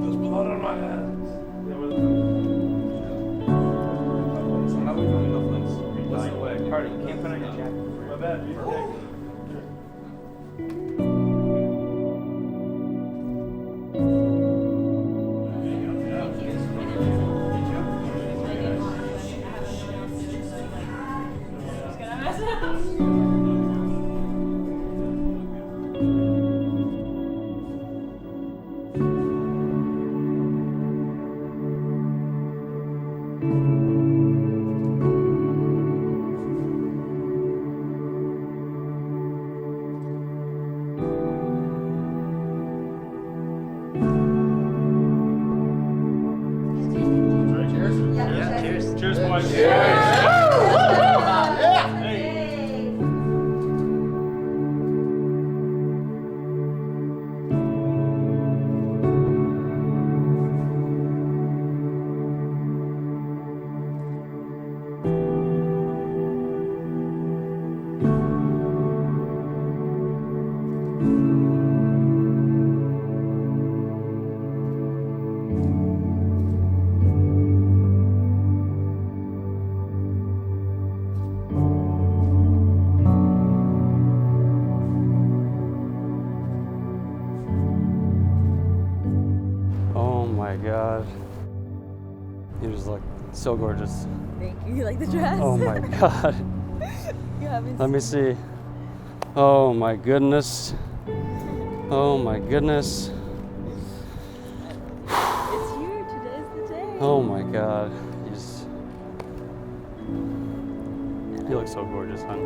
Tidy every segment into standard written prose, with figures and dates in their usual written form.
There's blood on my hands. How we doing mufflings? What's the way? Carter, you can't put on your jacket. My bad, dude. Cheers, boys. Oh my God. You just look so gorgeous. Thank you. You like the dress? Oh my God. You haven't Let me see. Oh my goodness. Oh my goodness. It's you. Today's the day. Oh my God. You look so gorgeous, hon.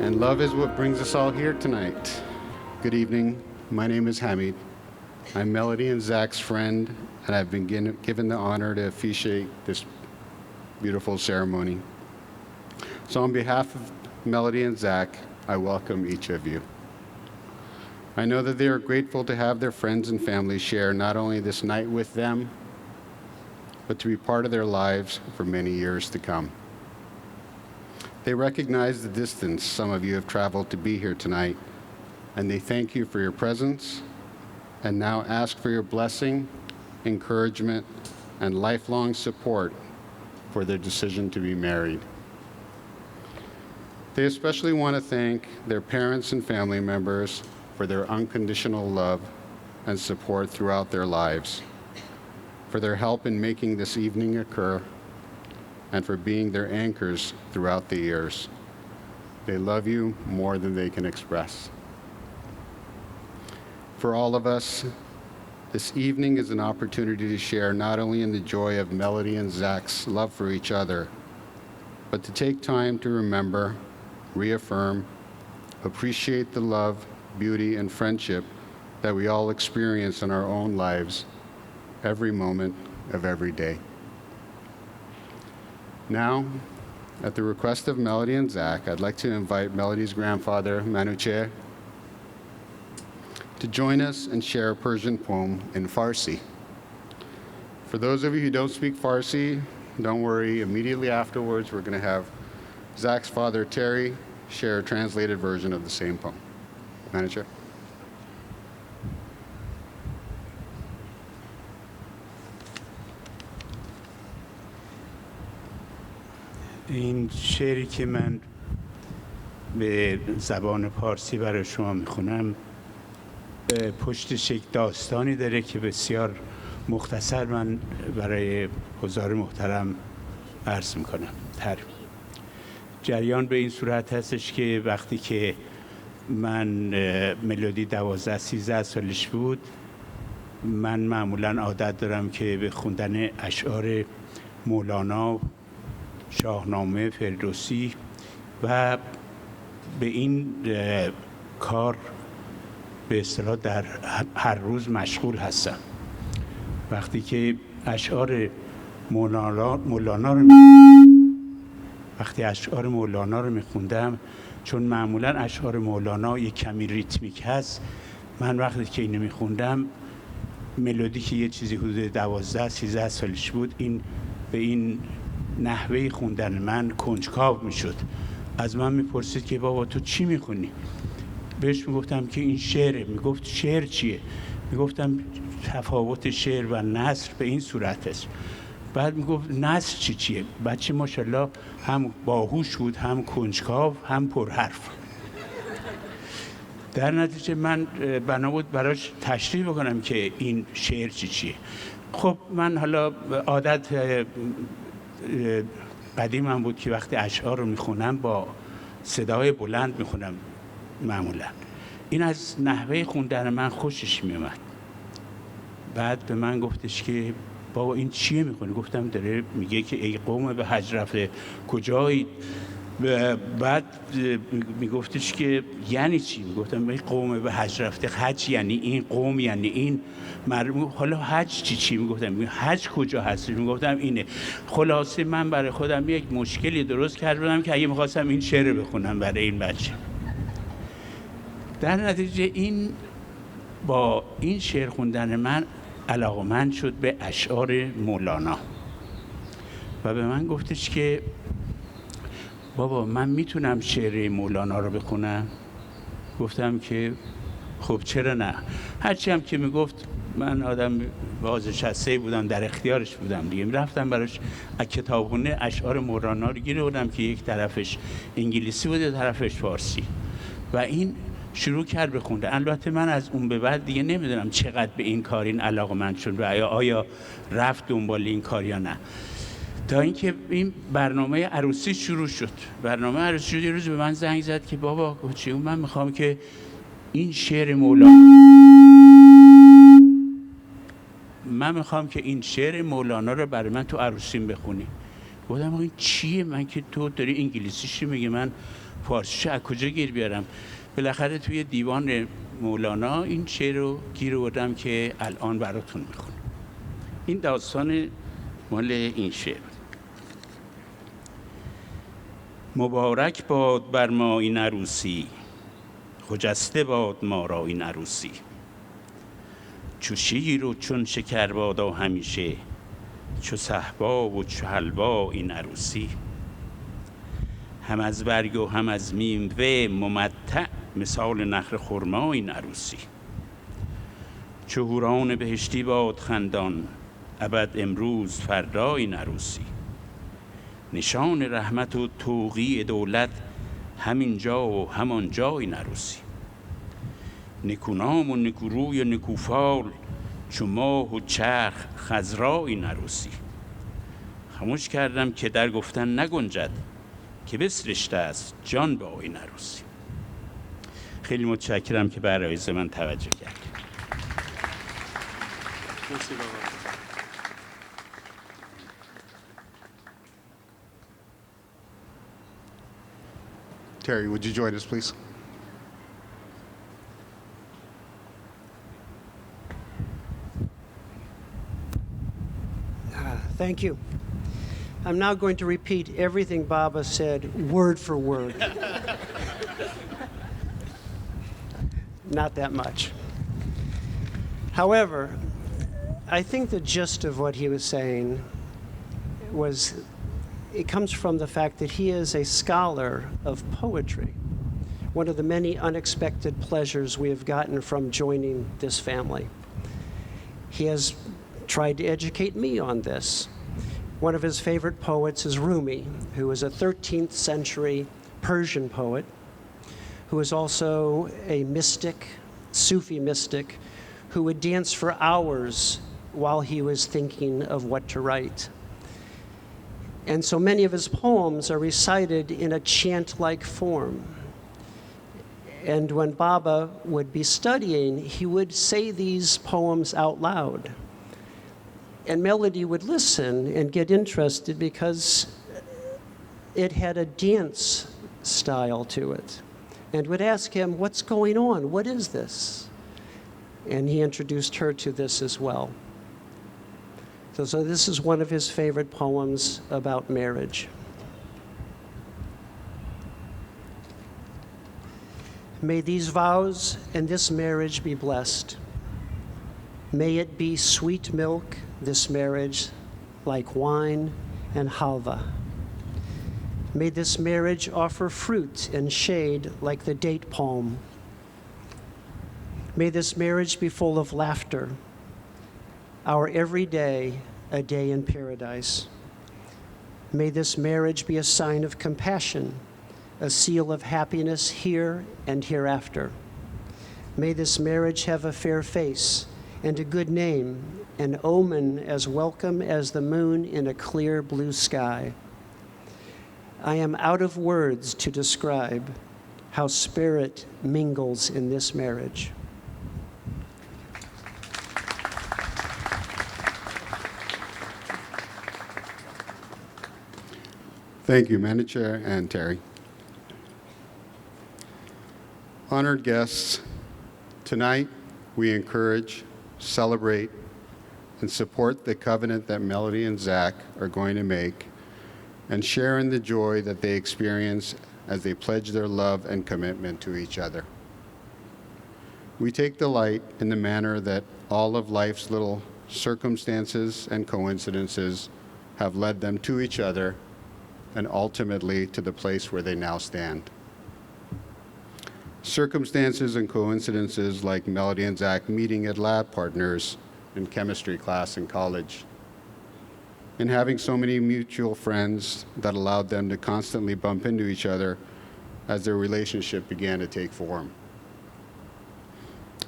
And love is what brings us all here tonight. Good evening. My name is Hamid. I'm Melody and Zach's friend, and I've been given the honor to officiate this beautiful ceremony. So on behalf of Melody and Zach, I welcome each of you. I know that they are grateful to have their friends and family share not only this night with them, but to be part of their lives for many years to come. They recognize the distance some of you have traveled to be here tonight, and they thank you for your presence and now ask for your blessing, encouragement, and lifelong support for their decision to be married. They especially want to thank their parents and family members for their unconditional love and support throughout their lives, for their help in making this evening occur, and for being their anchors throughout the years. They love you more than they can express. For all of us, this evening is an opportunity to share not only in the joy of Melody and Zach's love for each other, but to take time to remember, reaffirm, appreciate the love, beauty, and friendship that we all experience in our own lives every moment of every day. Now, at the request of Melody and Zach, I'd like to invite Melody's grandfather, Manuche, to join us and share a Persian poem in Farsi. For those of you who don't speak Farsi, don't worry. Immediately afterwards, we're going to have Zach's father, Terry, share a translated version of the same poem. Manager. این شعری که من به زبان پارسی برای شما میخونم پشتش یک داستانی داره که بسیار مختصر من برای حضار محترم عرض میکنم. جریان به این صورت هستش که وقتی که من ملودی 12-13 سالش بود، من معمولا عادت دارم که به خوندن اشعار مولانا، شاهنامه، فردوسی و به این کار به اصطلاح در هر روز مشغول هستم. وقتی که اشعار مولانا رو میخوندم، چون معمولا اشعار مولانا یک کمی ریتمیک هست، من وقتی که اینو میخوندم ملودی که یه چیزی حدود 12-13 سالش بود، این به این نحوه خوندن من کنجکاو میشد. از من میپرسید که بابا تو چی میخونی؟ بهش میگفتم که این شعره. میگفت شعر چیه؟ میگفتم تفاوت شعر و نثر به این صورت است. بعد میگفت نثر چیه؟ بچه ماشاءالله هم باهوش بود، هم کنجکاو، هم پرحرف. در نتیجه من بنا بود براش تشریح بکنم که این شعر چیه. خب من حالا عادت قدیمم بود که وقتی اشعار رو میخونم با صدای بلند میخونم معمولا. این از نحوه خوندن من خوشش میومد. بعد به من گفتش که بابا این چیه میخونی؟ گفتم داره میگه که ای قوم به حج رفته کجایی؟ بعد میگفتش که یعنی چی؟ میگفتم ای قوم به حج رفته، حج یعنی این، قوم یعنی این. حالا حج چی؟ میگفتم حج کجا هست؟ میگفتم اینه. خلاصه من برای خودم یک مشکلی درست کردم که اگه میخواستم این شعر بخونم برای این بچه. در نتیجه این با این شعر خوندن من علاقه‌مند شد به اشعار مولانا و به من گفتش که بابا من میتونم شعر مولانا رو بخونم؟ گفتم که خب چرا نه. هرچی هم که میگفت من آدم بازنشسته بودم، در اختیارش بودم دیگه. رفتم براش از کتابخونه اشعار مولانا رو گیره بودم که یک طرفش انگلیسی بود، یک طرفش فارسی، و این شروع کرد به خوندن. البته من از اون به بعد دیگه نمیدونم چقدر به این کار این علاقه‌مند شد و آیا رفت دنبال این کار یا نه، تا اینکه این برنامه عروسی شروع شد. برنامه عروسی شد. یه روز به من زنگ زد که بابا چه من میخوام که این شعر مولانا رو برای من تو عروسیم بخونی. گفتم این چیه؟ من که تو داری انگلیسیش میگی، من فارسیش از کجا گیر بیارم؟ بالاخره توی دیوان مولانا این شعر رو گیر آوردم که الان براتون میخونم. این داستان مال این شعر. مبارک باد بر ما این عروسی، خجسته باد ما را این عروسی. چو شیر و چون شکر بادا همیشه، چو صهبا و چو حلوا این عروسی. هم از برگ و هم از میوه ممتع مثال نخل خرما این عروسی. چو حوران بهشتی باد خندان ابد امروز فردا این عروسی. نشان رحمت و توقیع دولت همینجا و همانجا این عروسی. نکونام و نکوروی و نکوفال چو ماه و چرخ خضرا این عروسی. خموش کردم که در گفتن نگنجد که بسرشته است جان با این عروسی. خیلی متشکرم که به عرایض من توجه کرد. Terry, would you join us, please? Thank you. I'm now going to repeat everything Baba said word for word. Not that much. However, I think the gist of what he was saying it comes from the fact that he is a scholar of poetry, one of the many unexpected pleasures we have gotten from joining this family. He has tried to educate me on this. One of his favorite poets is Rumi, who is a 13th century Persian poet, who is also a mystic, Sufi mystic, who would dance for hours while he was thinking of what to write. And so many of his poems are recited in a chant-like form. And when Baba would be studying, he would say these poems out loud. And Melody would listen and get interested because it had a dance style to it, and would ask him, "What's going on? What is this?" And he introduced her to this as well. So this is one of his favorite poems about marriage. May these vows and this marriage be blessed. May it be sweet milk, this marriage, like wine and halva. May this marriage offer fruit and shade like the date palm. May this marriage be full of laughter, our every day a day in paradise. May this marriage be a sign of compassion, a seal of happiness here and hereafter. May this marriage have a fair face and a good name, an omen as welcome as the moon in a clear blue sky. I am out of words to describe how spirit mingles in this marriage. Thank you, Manager and Terry. Honored guests, tonight we encourage, celebrate, and support the covenant that Melody and Zach are going to make, and share in the joy that they experience as they pledge their love and commitment to each other. We take delight in the manner that all of life's little circumstances and coincidences have led them to each other and ultimately to the place where they now stand. Circumstances and coincidences like Melody and Zach meeting at lab partners in chemistry class in college, and having so many mutual friends that allowed them to constantly bump into each other as their relationship began to take form.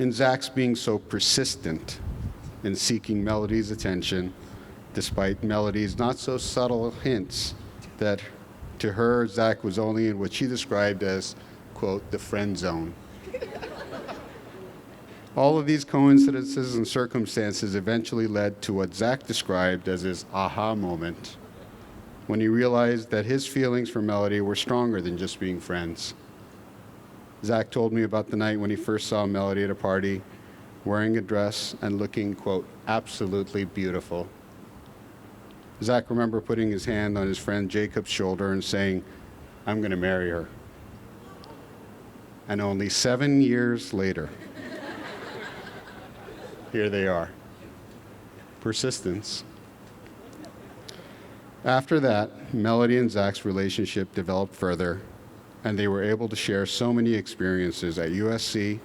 And Zach's being so persistent in seeking Melody's attention, despite Melody's not so subtle hints that to her, Zach was only in what she described as, quote, the friend zone. All of these coincidences and circumstances eventually led to what Zach described as his aha moment, when he realized that his feelings for Melody were stronger than just being friends. Zach told me about the night when he first saw Melody at a party, wearing a dress and looking, quote, absolutely beautiful. Zach remembered putting his hand on his friend Jacob's shoulder and saying, "I'm going to marry her." And only 7 years later, here they are. Persistence. After that, Melody and Zach's relationship developed further, and they were able to share so many experiences at USC,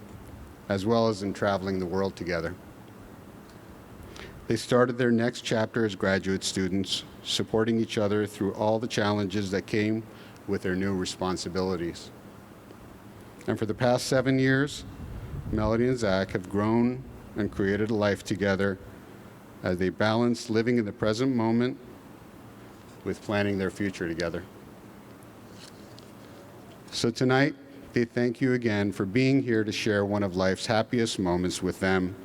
as well as in traveling the world together. They started their next chapter as graduate students, supporting each other through all the challenges that came with their new responsibilities. And for the past 7 years, Melody and Zach have grown and created a life together as they balance living in the present moment with planning their future together. So tonight, they thank you again for being here to share one of life's happiest moments with them,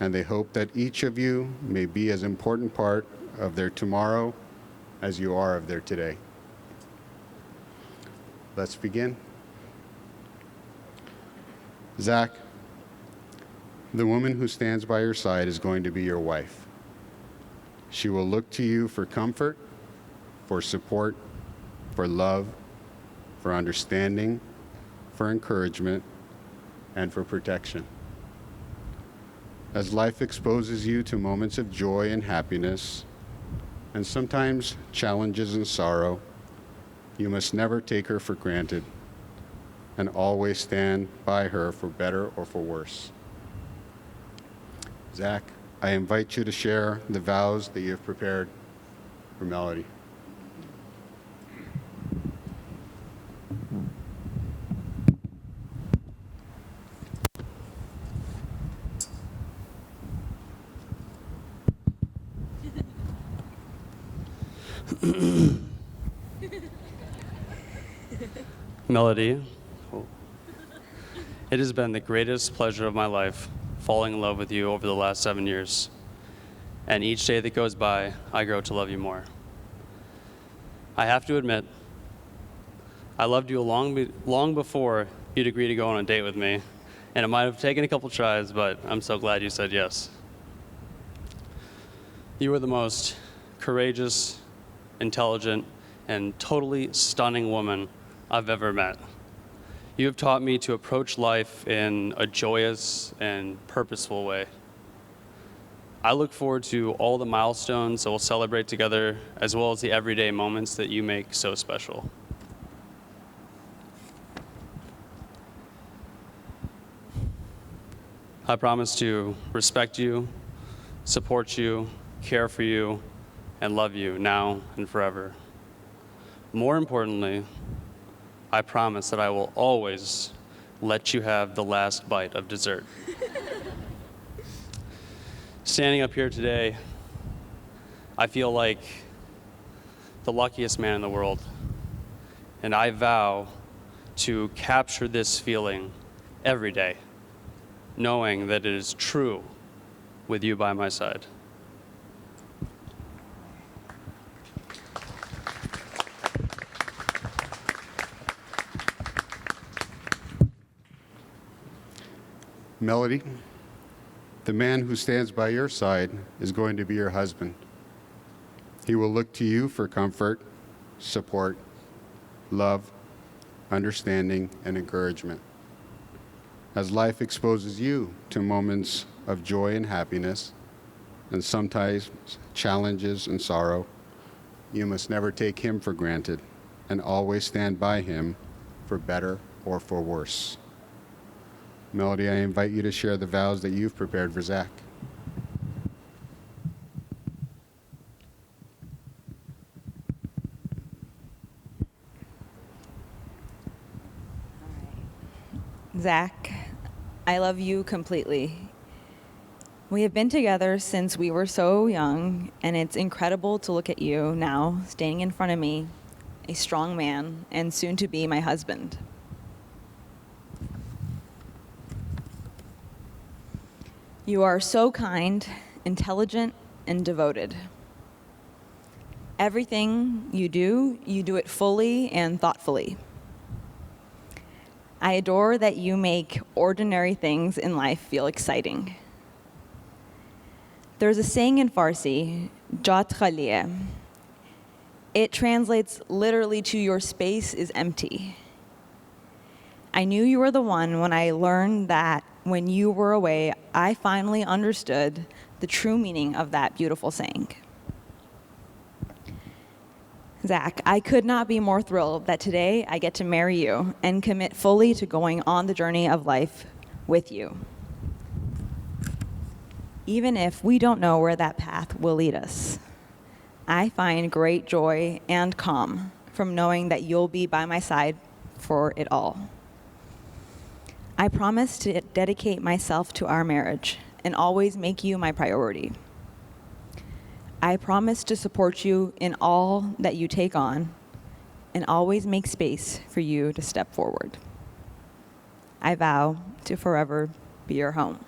and they hope that each of you may be as important part of their tomorrow as you are of their today. Let's begin. Zach, the woman who stands by your side is going to be your wife. She will look to you for comfort, for support, for love, for understanding, for encouragement, and for protection. As life exposes you to moments of joy and happiness, and sometimes challenges and sorrow, you must never take her for granted and always stand by her for better or for worse. Zach, I invite you to share the vows that you have prepared for Melody. Melody, it has been the greatest pleasure of my life falling in love with you over the last 7 years. And each day that goes by, I grow to love you more. I have to admit, I loved you long before you'd agree to go on a date with me. And it might have taken a couple tries, but I'm so glad you said yes. You are the most courageous, intelligent, and totally stunning woman I've ever met. You have taught me to approach life in a joyous and purposeful way. I look forward to all the milestones that we'll celebrate together, as well as the everyday moments that you make so special. I promise to respect you, support you, care for you, and love you now and forever. More importantly, I promise that I will always let you have the last bite of dessert. Standing up here today, I feel like the luckiest man in the world, and I vow to capture this feeling every day, knowing that it is true with you by my side. Melody, the man who stands by your side is going to be your husband. He will look to you for comfort, support, love, understanding, and encouragement. As life exposes you to moments of joy and happiness, and sometimes challenges and sorrow, you must never take him for granted and always stand by him for better or for worse. Melody, I invite you to share the vows that you've prepared for Zach. Zach, I love you completely. We have been together since we were so young, and it's incredible to look at you now, standing in front of me, a strong man, and soon to be my husband. You are so kind, intelligent, and devoted. Everything you do it fully and thoughtfully. I adore that you make ordinary things in life feel exciting. There's a saying in Farsi, "Jat khali hai." It translates literally to "your space is empty." I knew you were the one when I learned that when you were away, I finally understood the true meaning of that beautiful saying. Zach, I could not be more thrilled that today I get to marry you and commit fully to going on the journey of life with you. Even if we don't know where that path will lead us, I find great joy and calm from knowing that you'll be by my side for it all. I promise to dedicate myself to our marriage and always make you my priority. I promise to support you in all that you take on and always make space for you to step forward. I vow to forever be your home.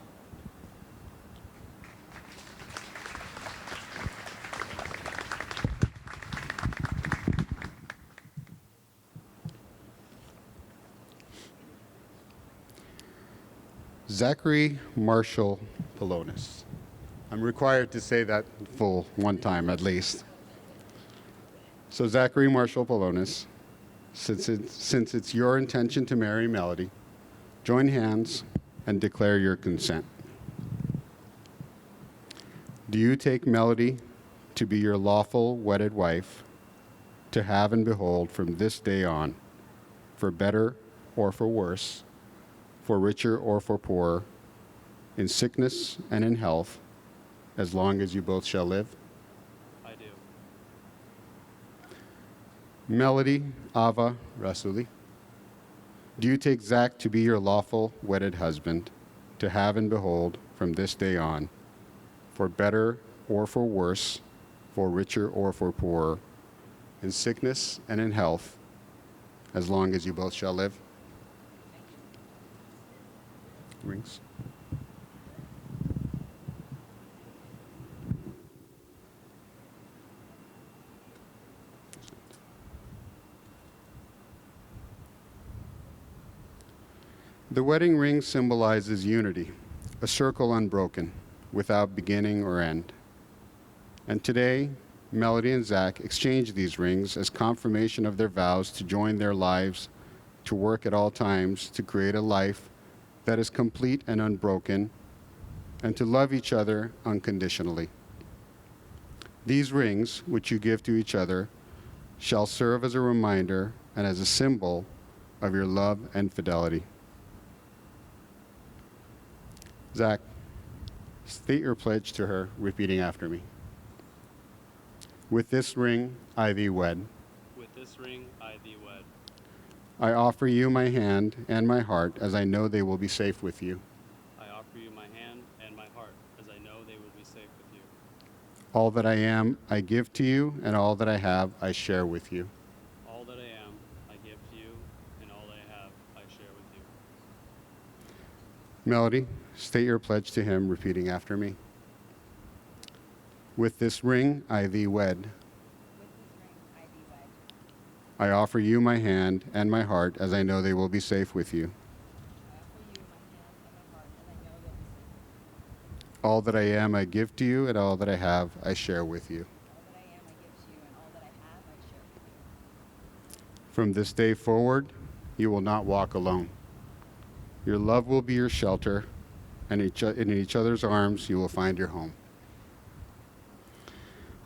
Zachary Marshall Polonis. I'm required to say that full one time at least. So Zachary Marshall Polonis, since it's your intention to marry Melody, join hands and declare your consent. Do you take Melody to be your lawful wedded wife, to have and behold from this day on, for better or for worse, for richer or for poorer, in sickness and in health, as long as you both shall live? I do. Melody Ava Rasuli, do you take Zach to be your lawful wedded husband, to have and behold from this day on, for better or for worse, for richer or for poorer, in sickness and in health, as long as you both shall live? Rings. The wedding ring symbolizes unity, a circle unbroken, without beginning or end. And today, Melody and Zach exchange these rings as confirmation of their vows to join their lives, to work at all times to create a life that is complete and unbroken, and to love each other unconditionally. These rings, which you give to each other, shall serve as a reminder and as a symbol of your love and fidelity. Zach, state your pledge to her, repeating after me. With this ring, I thee wed. With this ring, I thee wed. I offer you my hand and my heart, as I know they will be safe with you. I offer you my hand and my heart, as I know they will be safe with you. All that I am, I give to you, and all that I have, I share with you. All that I am, I give to you, and all that I have, I share with you. Melody, state your pledge to him, repeating after me. With this ring, I thee wed. I offer you my hand and my heart, as I know they will be safe with you. All that I am, I give to you, and all that I have, I share with you. From this day forward, you will not walk alone. Your love will be your shelter, and in each other's arms, you will find your home.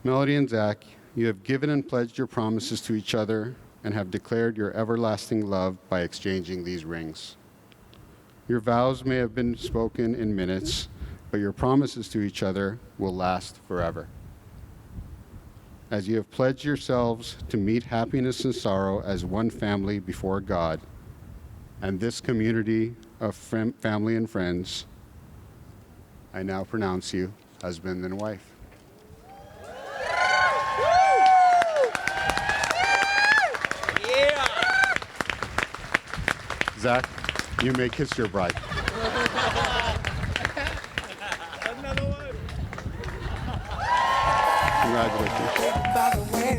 Melody and Zach, you have given and pledged your promises to each other and have declared your everlasting love by exchanging these rings. Your vows may have been spoken in minutes, but your promises to each other will last forever. As you have pledged yourselves to meet happiness and sorrow as one family before God and this community of family and friends, I now pronounce you husband and wife. Zach, you may kiss your bride. Another one. Congratulations. By the way,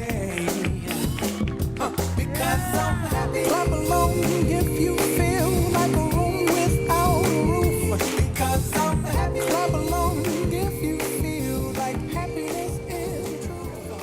because I'm happy. Clap along if you feel like a room without a roof. Because I'm happy. Clap along if you feel like happiness is the truth.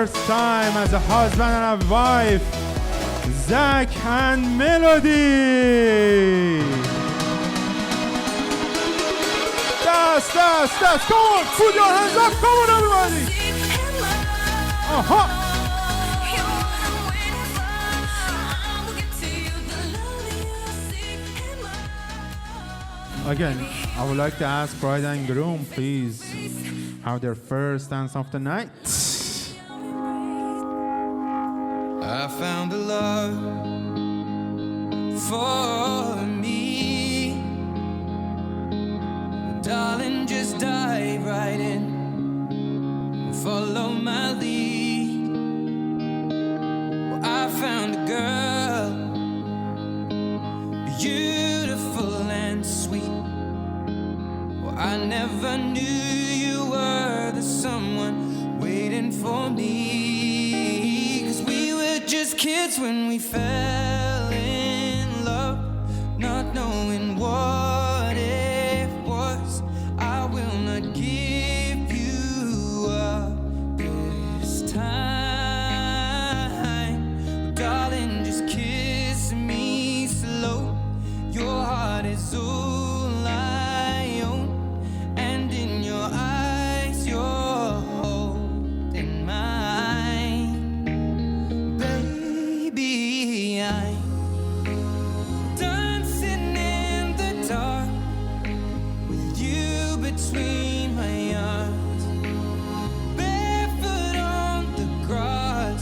first time as a husband and a wife, Zach and Melody. That's. Come on, put your hands up. Come on, everybody. Uh-huh. Again, I would like to ask bride and groom, please, have their first dance of the night. I found a love for me. Darling, just dive right in and follow my lead. Well, I found a girl, beautiful and sweet. Well, I never knew you were the someone waiting for me. 'Cause we were just kids when we fell in love, not knowing what it was. I will not give you up this time. Darling, just kiss me slow. Your heart is all I own, and in your eyes you're holding mine. Baby, I'm dancing in the dark with you between my arms, barefoot on the grass,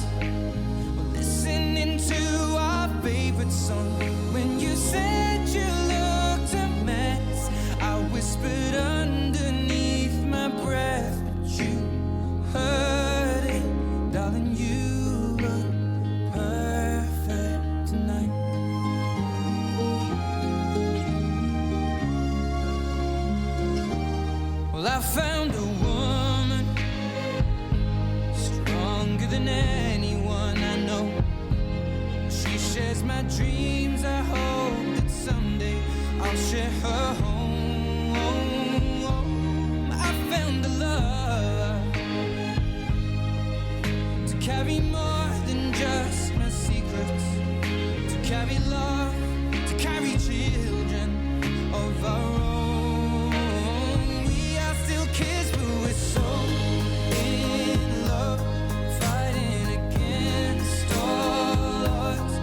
listening to our favorite song. When you said you looked a mess, I whispered underneath my breath, but you heard it. Darling, you look perfect tonight. Well, I found a woman stronger than anyone I know. She shares my dreams. I hope that someday I'll share her home. I found a love to carry more than just my secrets, to carry love, to carry children of our own. We are still kids, but we're so in love, fighting against all odds.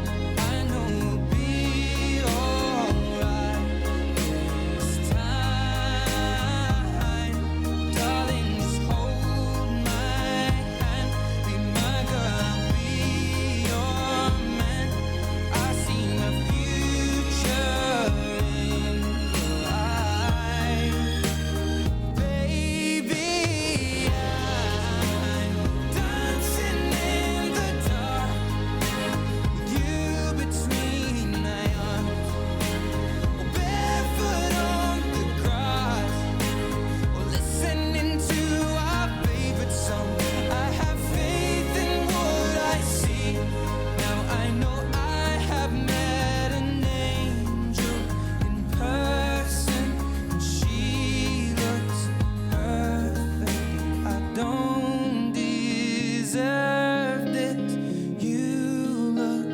I know we'll be alright this time. Darling, just hold my hand, be my girl, I'll be your man. I see my future in your eyes. Baby, I'm dancing in the dark with you between my arms, barefoot on the grass, or listening to our favorite song. I have faith in what I see. Now I know I have met an angel in person, and she looks perfect. I don't deserve this. You look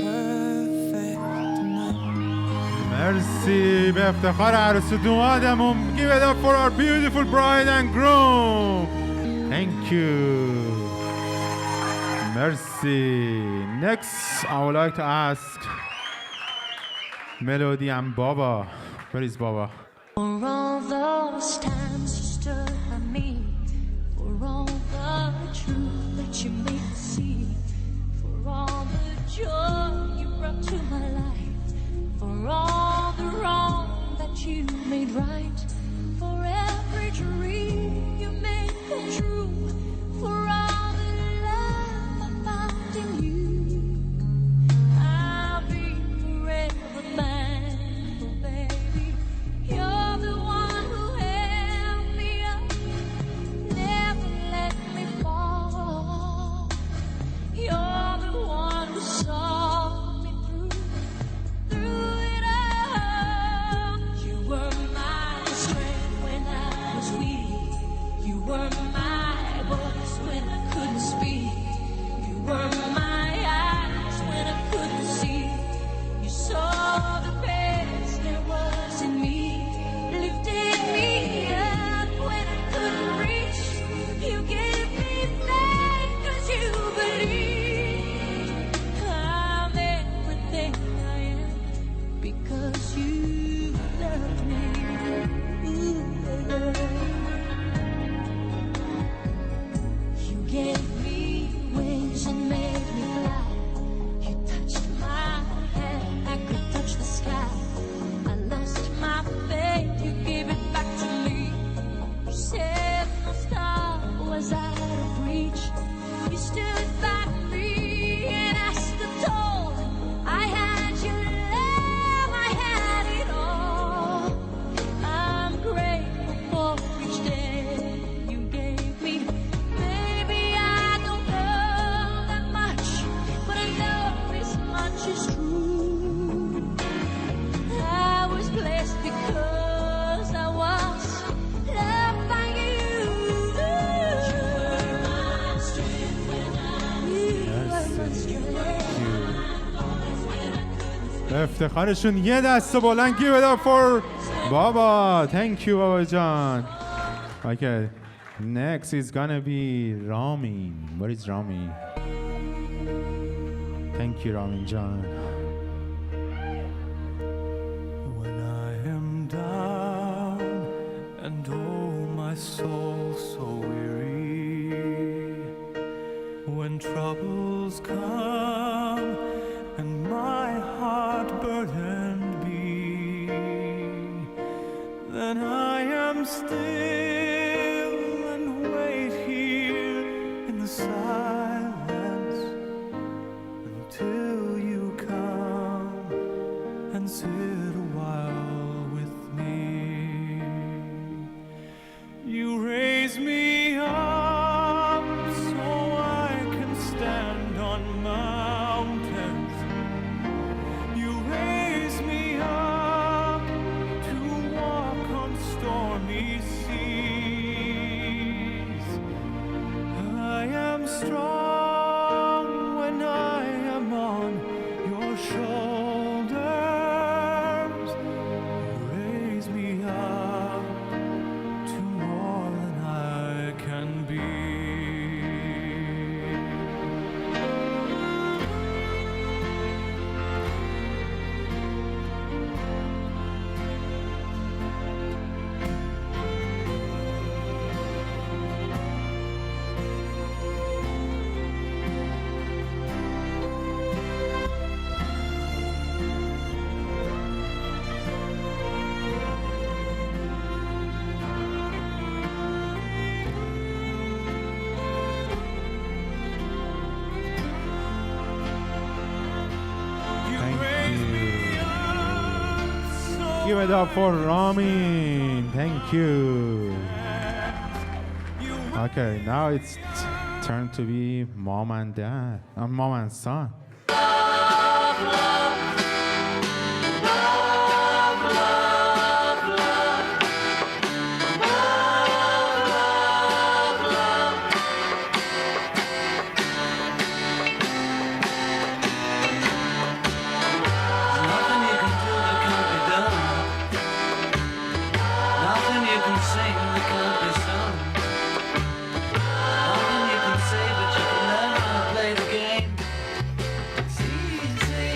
perfect tonight. مرسی به افتخار عروس و دومادمون. Give it up for our beautiful bride and groom. Thank you. Merci. Next, I would like to ask Melody and Baba. Where is Baba? For all those times you stood by me, for all the truth that you made me see, for all the joy you brought to my life, for all the wrong that you made right, for every dream you made come true, for all the love I found in you. I'll be forever thankful, baby. You're the one who held me up, never let me fall. You're the one who saw me through it all. You were my find me, and I stood tall. I had your love, I had it all. I'm grateful for each day you gave me. Maybe I don't know that much, but I know this much is true. I was blessed because I was loved by you. You were my strength when I was افتخارشون یه دست بلند. Give it up for بابا. Thank you بابا جان. Okay, next is gonna be Ramin. What is Ramin? Thank you Ramin John. When I am down and oh my soul so weary, when troubles come and my heart burdened be, then I am still and wait here in the silence until you come and sit a while with me. You raise me up so I can stand on mountains. You raise me up to walk on stormy seas. I am strong when I am on your shoulders. You raise me up to more than I can be. Give it up for Ramin. Thank you. Okay, now it's turn to be mom and dad. Mom and son. Nothing you can do that can't be done. Nothing you can sing that can't be sung. Nothing you can say, but you can learn how to play the game. It's easy.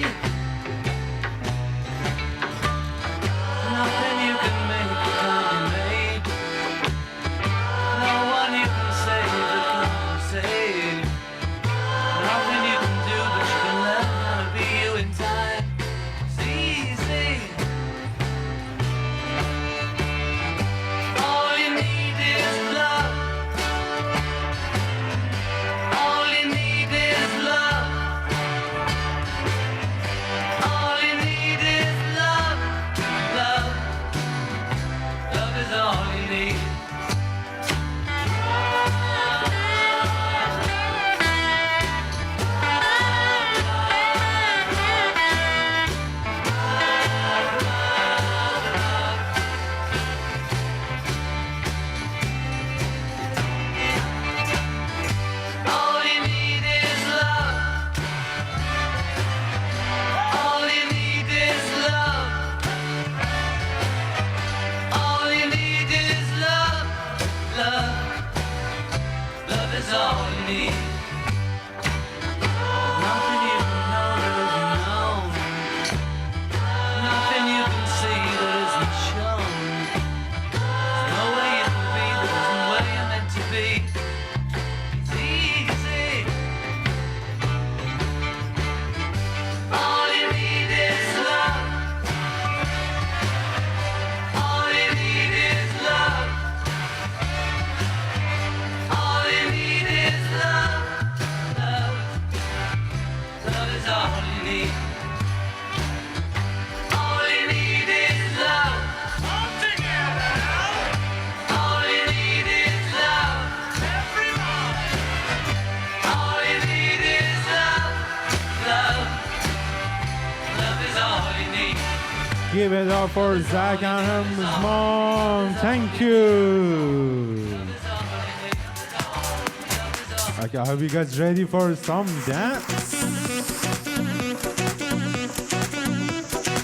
Give it up for Zach and his mom. Thank you. Okay, I hope you guys ready for some dance.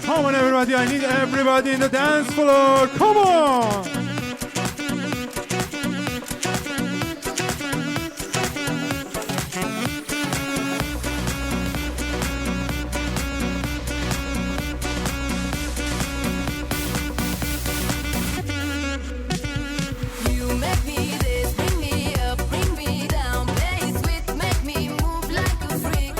Come on, everybody. I need everybody in the dance floor. Come on. You make me this, bring me up, bring me down. Play it sweet, make me move like a freak.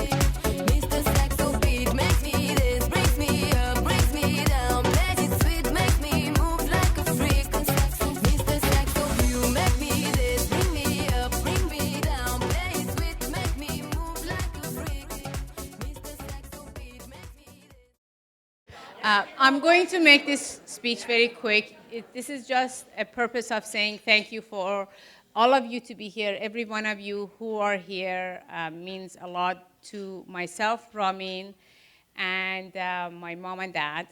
Mr. Saxo beat makes me this, brings me up, brings me down. Play it sweet, make me move like a freak. Mr. Saxo, you make me this, bring me up, bring me down. Play it sweet, make me move like a freak. Mr. Saxo beat makes me this. I'm going to make this speech very quick. This is just a purpose of saying thank you for all of you to be here. Every one of you who are here means a lot to myself, Ramin, and my mom and dad.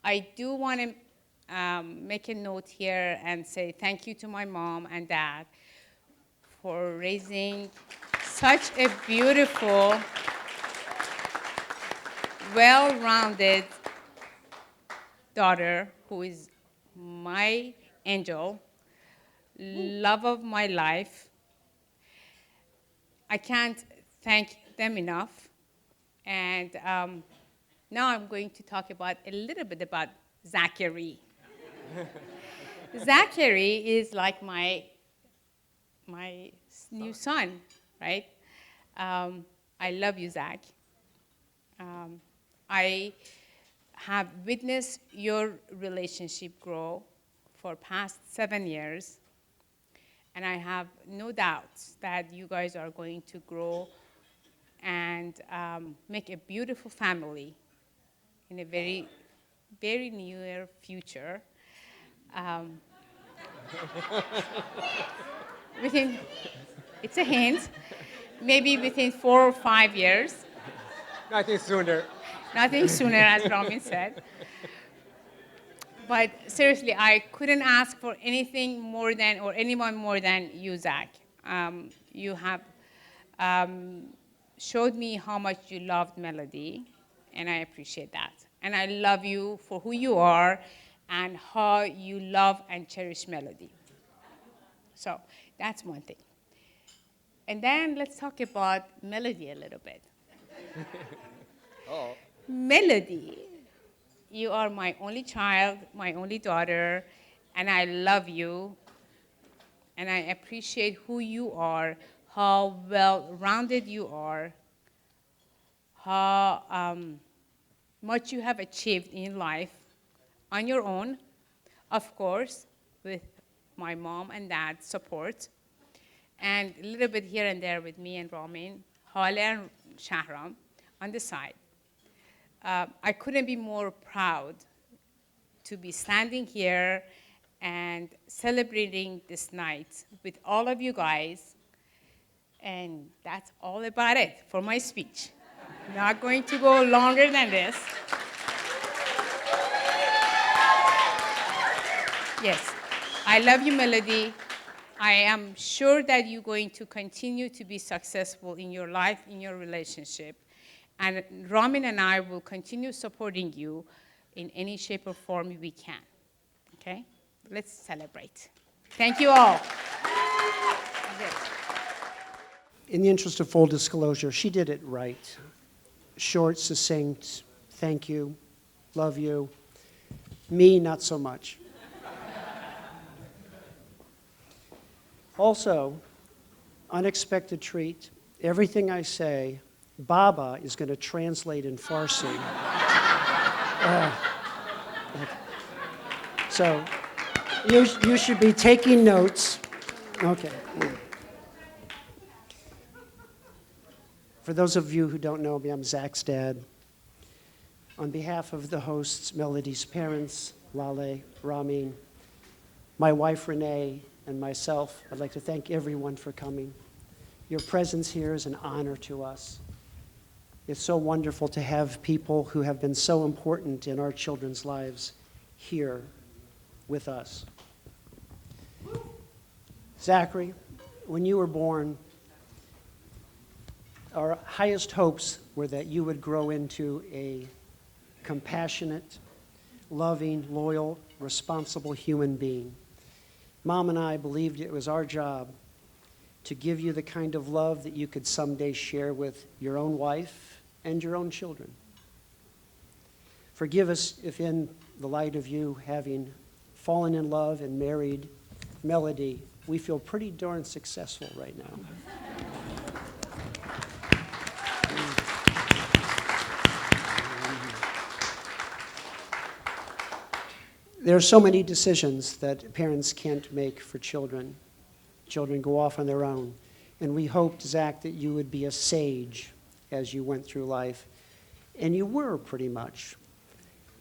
I do want to make a note here and say thank you to my mom and dad for raising such a beautiful, well-rounded daughter who is my angel, love of my life. I can't thank them enough. And now I'm going to talk about a little bit about Zachary. Zachary is like my new son, right? I love you, Zach. I have witnessed your relationship grow for past 7 years, and I have no doubts that you guys are going to grow and make a beautiful family in a very, very near future. It's a hint, maybe within 4 or 5 years. Nothing sooner. Nothing sooner, as Ramin said. But seriously, I couldn't ask for anything more than, or anyone more than you, Zach. You have showed me how much you loved Melody, and I appreciate that. And I love you for who you are and how you love and cherish Melody. So that's one thing. And then let's talk about Melody a little bit. Oh. Melody, you are my only child, my only daughter, and I love you, and I appreciate who you are, how well-rounded you are, how much you have achieved in life on your own, of course, with my mom and dad's support, and a little bit here and there with me and Ramin, Hale and Shahram on the side. I couldn't be more proud to be standing here and celebrating this night with all of you guys. And that's all about it for my speech. Not going to go longer than this. Yes, I love you, Melody. I am sure that you're going to continue to be successful in your life, in your relationship. And Ramin and I will continue supporting you in any shape or form we can. Okay? Let's celebrate. Thank you all. In the interest of full disclosure, she did it right. Short, succinct, thank you, love you. Me, not so much. Also, unexpected treat, everything I say, Baba is going to translate in Farsi. So you should be taking notes. Okay. For those of you who don't know me, I'm Zach's dad. On behalf of the hosts, Melody's parents, Lale, Ramin, my wife Renee, and myself, I'd like to thank everyone for coming. Your presence here is an honor to us. It's so wonderful to have people who have been so important in our children's lives here with us. Zachary, when you were born, our highest hopes were that you would grow into a compassionate, loving, loyal, responsible human being. Mom and I believed it was our job to give you the kind of love that you could someday share with your own wife and your own children. Forgive us if in the light of you having fallen in love and married Melody, we feel pretty darn successful right now. There are so many decisions that parents can't make for children. Children go off on their own. And we hoped, Zach, that you would be a sage as you went through life. And you were, pretty much.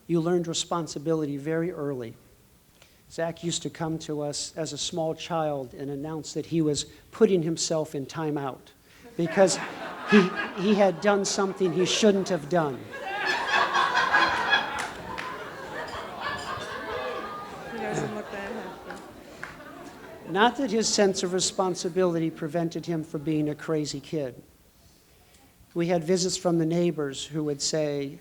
You learned responsibility very early. Zach used to come to us as a small child and announce that he was putting himself in timeout because he had done something he shouldn't have done. Not that his sense of responsibility prevented him from being a crazy kid. We had visits from the neighbors who would say,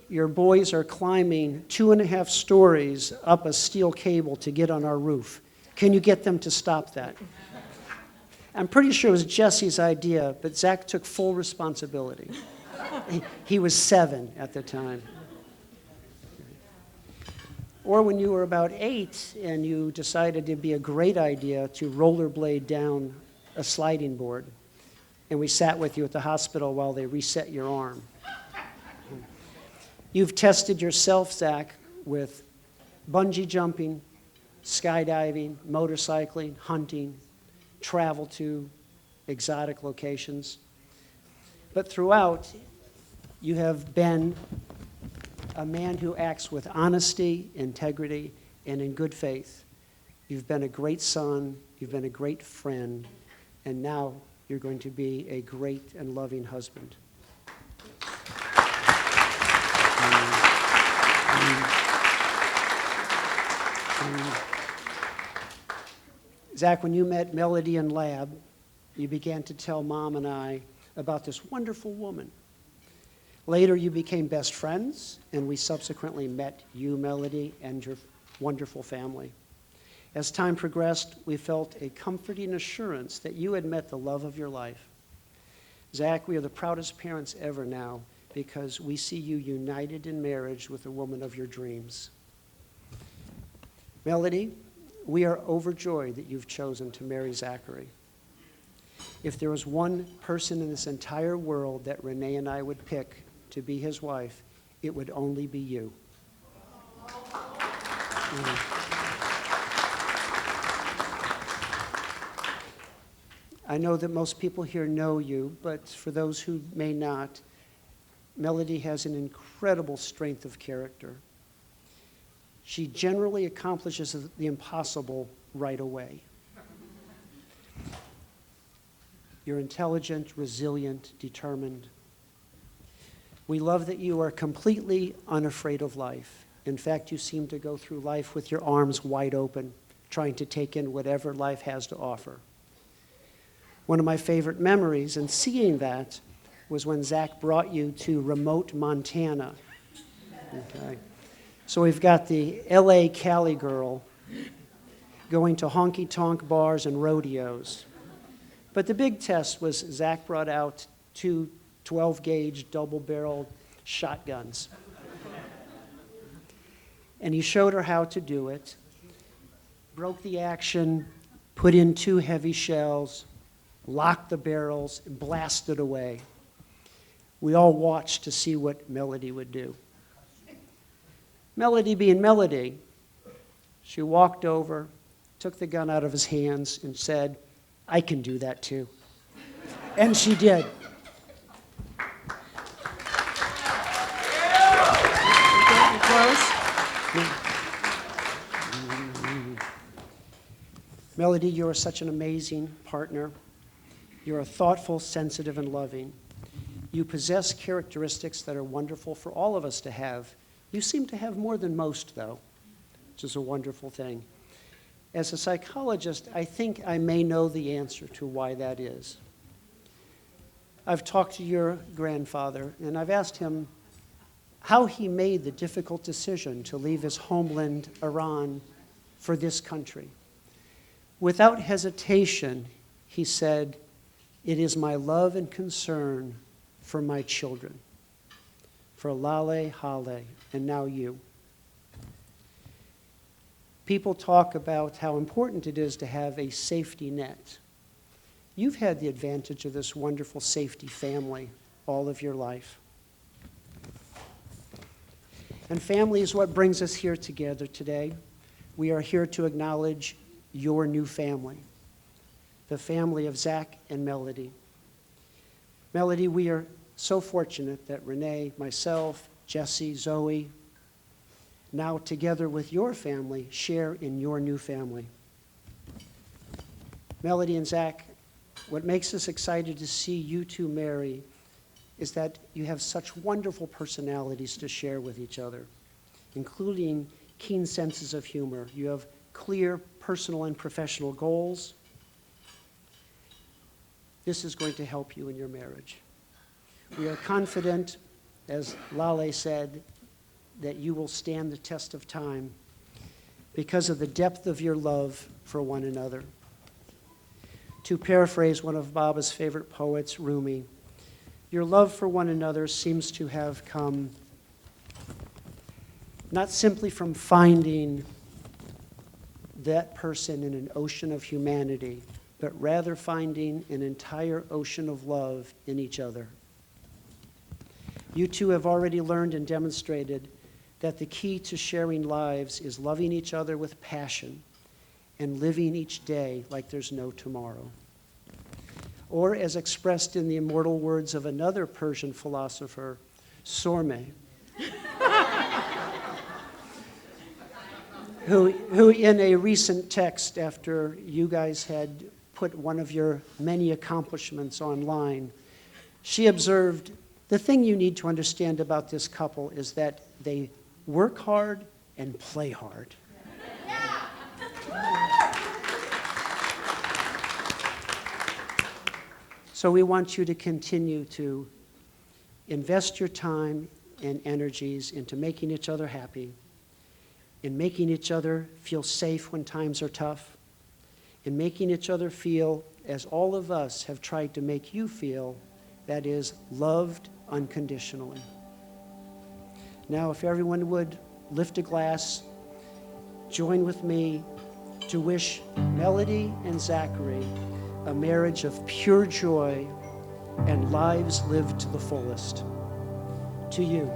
"Your boys are climbing 2.5 stories up a steel cable to get on our roof. Can you get them to stop that?" I'm pretty sure it was Jesse's idea, but Zach took full responsibility. He was 7 at the time. Or when you were about 8 and you decided it'd be a great idea to rollerblade down a sliding board, and we sat with you at the hospital while they reset your arm. You've tested yourself, Zach, with bungee jumping, skydiving, motorcycling, hunting, travel to exotic locations. But throughout, you have been a man who acts with honesty, integrity, and in good faith. You've been a great son, you've been a great friend, and now you're going to be a great and loving husband. Zach, when you met Melody in lab, you began to tell Mom and I about this wonderful woman. Later, you became best friends, and we subsequently met you, Melody, and your wonderful family. As time progressed, we felt a comforting assurance that you had met the love of your life. Zach, we are the proudest parents ever now because we see you united in marriage with the woman of your dreams. Melody, we are overjoyed that you've chosen to marry Zachary. If there was one person in this entire world that Renee and I would pick to be his wife, it would only be you. I know that most people here know you, but for those who may not, Melody has an incredible strength of character. She generally accomplishes the impossible right away. You're intelligent, resilient, determined. We love that you are completely unafraid of life. In fact, you seem to go through life with your arms wide open, trying to take in whatever life has to offer. One of my favorite memories in seeing that was when Zach brought you to remote Montana. Okay. So we've got the LA Cali girl going to honky-tonk bars and rodeos. But the big test was Zach brought out 2 12-gauge double-barreled shotguns. And he showed her how to do it, broke the action, put in 2 heavy shells, locked the barrels, and blasted away. We all watched to see what Melody would do. Melody being Melody, she walked over, took the gun out of his hands, and said, "I can do that too." And she did. Melody, you are such an amazing partner. You are thoughtful, sensitive, and loving. You possess characteristics that are wonderful for all of us to have. You seem to have more than most, though, which is a wonderful thing. As a psychologist, I think I may know the answer to why that is. I've talked to your grandfather, and I've asked him how he made the difficult decision to leave his homeland, Iran, for this country. Without hesitation, he said, "It is my love and concern for my children, for Lale, Hale, and now you." People talk about how important it is to have a safety net. You've had the advantage of this wonderful safety family all of your life. And family is what brings us here together today. We are here to acknowledge your new family, the family of Zach and Melody. Melody, we are so fortunate that Renee, myself, Jesse, Zoe, now together with your family, share in your new family. Melody and Zach, what makes us excited to see you two marry is that you have such wonderful personalities to share with each other, including keen senses of humor. You have clear personal and professional goals. This is going to help you in your marriage. We are confident, as Lale said, that you will stand the test of time because of the depth of your love for one another. To paraphrase one of Baba's favorite poets, Rumi, your love for one another seems to have come not simply from finding that person in an ocean of humanity, but rather finding an entire ocean of love in each other. You two have already learned and demonstrated that the key to sharing lives is loving each other with passion and living each day like there's no tomorrow. Or, as expressed in the immortal words of another Persian philosopher, Sorme, who in a recent text, after you guys had put one of your many accomplishments online, she observed, "The thing you need to understand about this couple is that they work hard and play hard." So we want you to continue to invest your time and energies into making each other happy, in making each other feel safe when times are tough, in making each other feel, as all of us have tried to make you feel, that is, loved unconditionally. Now, if everyone would lift a glass, join with me to wish Melody and Zachary a marriage of pure joy and lives lived to the fullest. To you.